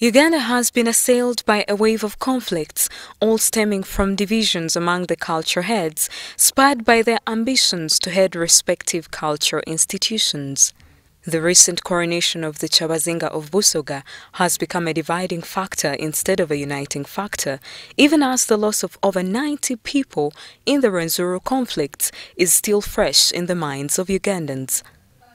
Uganda has been assailed by a wave of conflicts, all stemming from divisions among the culture heads, spurred by their ambitions to head respective cultural institutions. The recent coronation of the Chabazinga of Busoga has become a dividing factor instead of a uniting factor, even as the loss of over 90 people in the Rwenzururu conflicts is still fresh in the minds of Ugandans.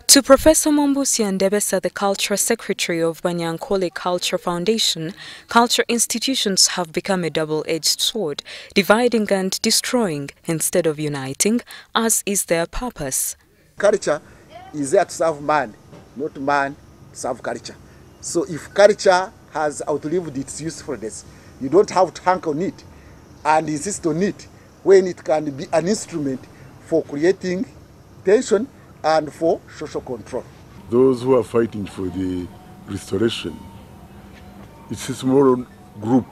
To Professor Mwambustya, the Cultural Secretary of Banyankole Cultural Foundation, culture institutions have become a double-edged sword, dividing and destroying instead of uniting, as is their purpose. Culture is there to serve man, not man to serve culture. So if culture has outlived its usefulness, you don't have to hang on it and insist on it when it can be an instrument for creating tension and for social control. Those who are fighting for the restoration, it's a small group,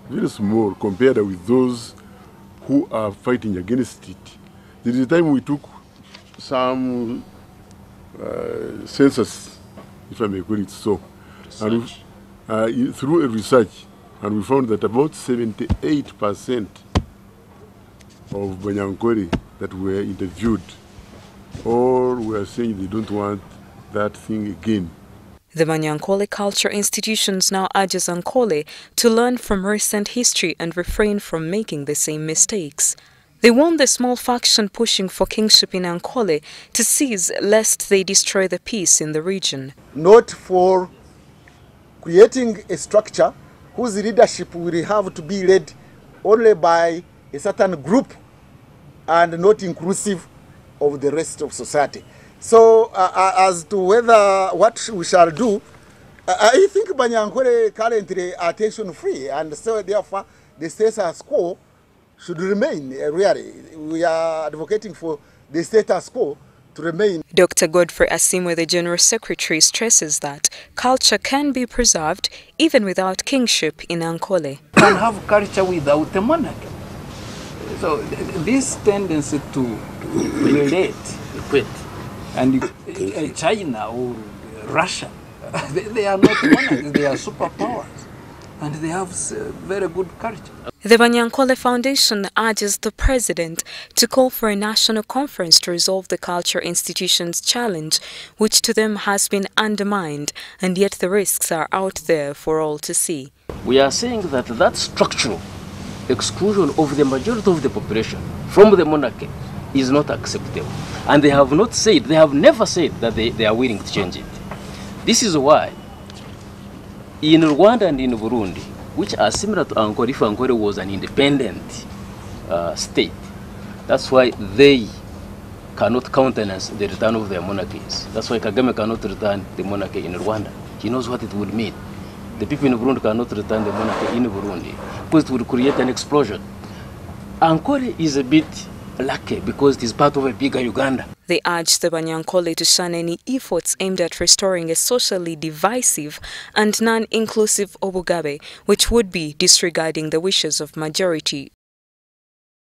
very small compared with those who are fighting against it. There is a time we took some census, if I may call it so, and through a research, and we found that about 78% of Banyankole that were interviewed or were saying they don't want that thing again. The Banyankole Cultural Institutions now urges Ankole to learn from recent history and refrain from making the same mistakes. They warn the small faction pushing for kingship in Ankole to cease lest they destroy the peace in the region. Not for creating a structure whose leadership will have to be led only by a certain group and not inclusive of the rest of society. So as to what we shall do, I think Banyankole currently are tension free, and so therefore the status quo should remain. Really, we are advocating for the status quo to remain. Dr. Godfrey Asimwe, the General Secretary, stresses that culture can be preserved even without kingship in Ankole. Can have culture without the monarchy. So this tendency to relate, and China or Russia, they are not monarchies, they are superpowers, and they have very good culture. The Banyankole Foundation urges the President to call for a national conference to resolve the cultural institutions challenge, which to them has been undermined, and yet the risks are out there for all to see. We are saying that structural exclusion of the majority of the population from the monarchy is not acceptable. And they have never said that they are willing to change it. This is why in Rwanda and in Burundi, which are similar to Ankole, if Ankole was an independent state, that's why they cannot countenance the return of their monarchies. That's why Kagame cannot return the monarchy in Rwanda. He knows what it would mean. The people in Burundi cannot return the monarchy in Burundi because it would create an explosion. Ankole is a bit lucky because it is part of a bigger Uganda. They urge the Banyankole to shun any efforts aimed at restoring a socially divisive and non-inclusive Obugabe, which would be disregarding the wishes of majority